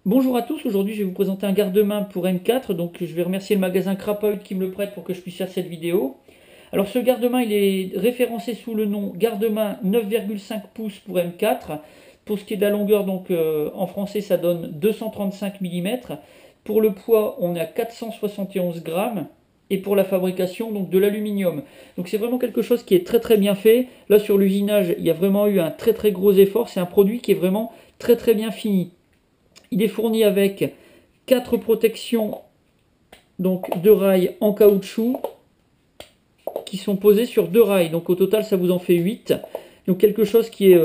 Bonjour à tous, aujourd'hui je vais vous présenter un garde-main pour M4, donc je vais remercier le magasin Crapaud qui me le prête pour que je puisse faire cette vidéo. Alors ce garde-main il est référencé sous le nom garde-main 9,5 pouces pour M4. Pour ce qui est de la longueur, donc en français ça donne 235 mm. Pour le poids on est à 471 grammes. Et pour la fabrication, donc de l'aluminium. Donc c'est vraiment quelque chose qui est très très bien fait. Là sur l'usinage, il y a vraiment eu un très très gros effort. C'est un produit qui est vraiment très très bien fini. Il est fourni avec 4 protections donc de rails en caoutchouc qui sont posées sur 2 rails. Donc au total ça vous en fait 8. Donc quelque chose qui est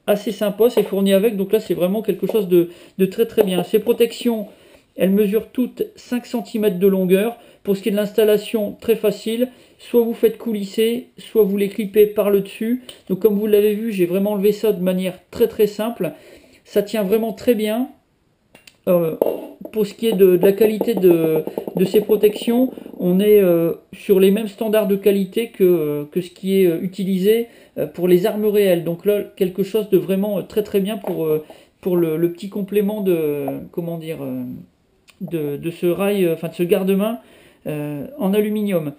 assez sympa, c'est fourni avec. Donc là c'est vraiment quelque chose de très très bien. Ces protections, elles mesurent toutes 5 cm de longueur. Pour ce qui est de l'installation, très facile. Soit vous faites coulisser, soit vous les clippez par le dessus. Donc comme vous l'avez vu, j'ai vraiment enlevé ça de manière très très simple. Ça tient vraiment très bien. Pour ce qui est de la qualité de ces protections, on est sur les mêmes standards de qualité que ce qui est utilisé pour les armes réelles. Donc là, quelque chose de vraiment très très bien pour le petit complément de, comment dire, de ce rail, enfin de ce garde-main en aluminium.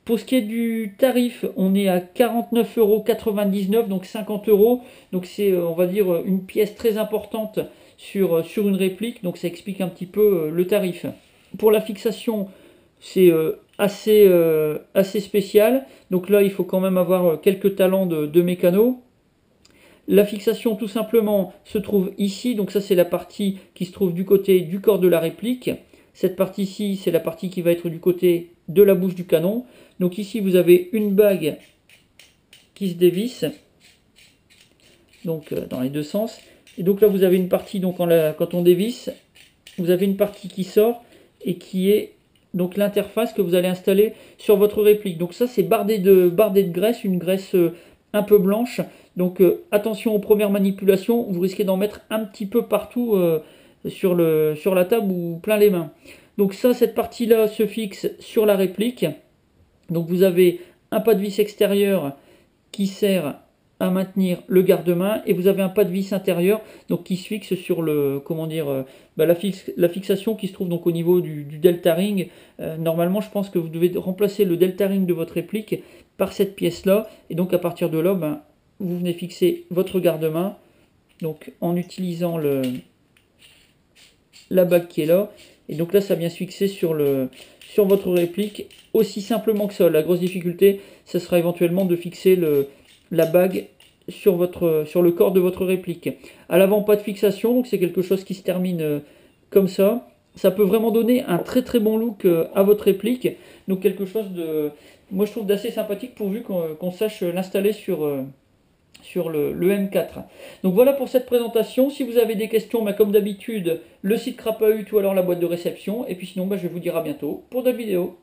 Pour ce qui est du tarif, on est à 49,99 €, donc 50 euros. Donc c'est, on va dire, une pièce très importante sur une réplique. Donc ça explique un petit peu le tarif. Pour la fixation, c'est assez spécial. Donc là, il faut quand même avoir quelques talents de mécano. La fixation, tout simplement, se trouve ici. Donc ça, c'est la partie qui se trouve du côté du corps de la réplique. Cette partie-ci, c'est la partie qui va être du côté de la bouche du canon. Donc ici, vous avez une bague qui se dévisse, donc dans les deux sens. Et donc là, vous avez une partie, donc quand on dévisse, vous avez une partie qui sort et qui est donc l'interface que vous allez installer sur votre réplique. Donc ça, c'est bardé de graisse, une graisse un peu blanche. Donc attention aux premières manipulations, vous risquez d'en mettre un petit peu partout sur la table ou plein les mains. Donc ça, cette partie-là se fixe sur la réplique. Donc vous avez un pas de vis extérieur qui sert à maintenir le garde-main et vous avez un pas de vis intérieur donc qui se fixe sur le, comment dire, la fixation qui se trouve donc au niveau du delta ring. Normalement, je pense que vous devez remplacer le delta ring de votre réplique par cette pièce là, et donc à partir de là, vous venez fixer votre garde-main donc en utilisant la bague qui est là, et donc là ça vient se fixer sur votre réplique aussi simplement que ça. La grosse difficulté, ce sera éventuellement de fixer la bague sur le corps de votre réplique. À l'avant, pas de fixation, donc c'est quelque chose qui se termine comme ça. Ça peut vraiment donner un très très bon look à votre réplique. Donc quelque chose de, moi je trouve d'assez sympathique pourvu qu'on sache l'installer sur le M4. Donc voilà pour cette présentation. Si vous avez des questions, comme d'habitude, le site Crapahut ou alors la boîte de réception. Et puis sinon, je vais vous dire à bientôt pour d'autres vidéos.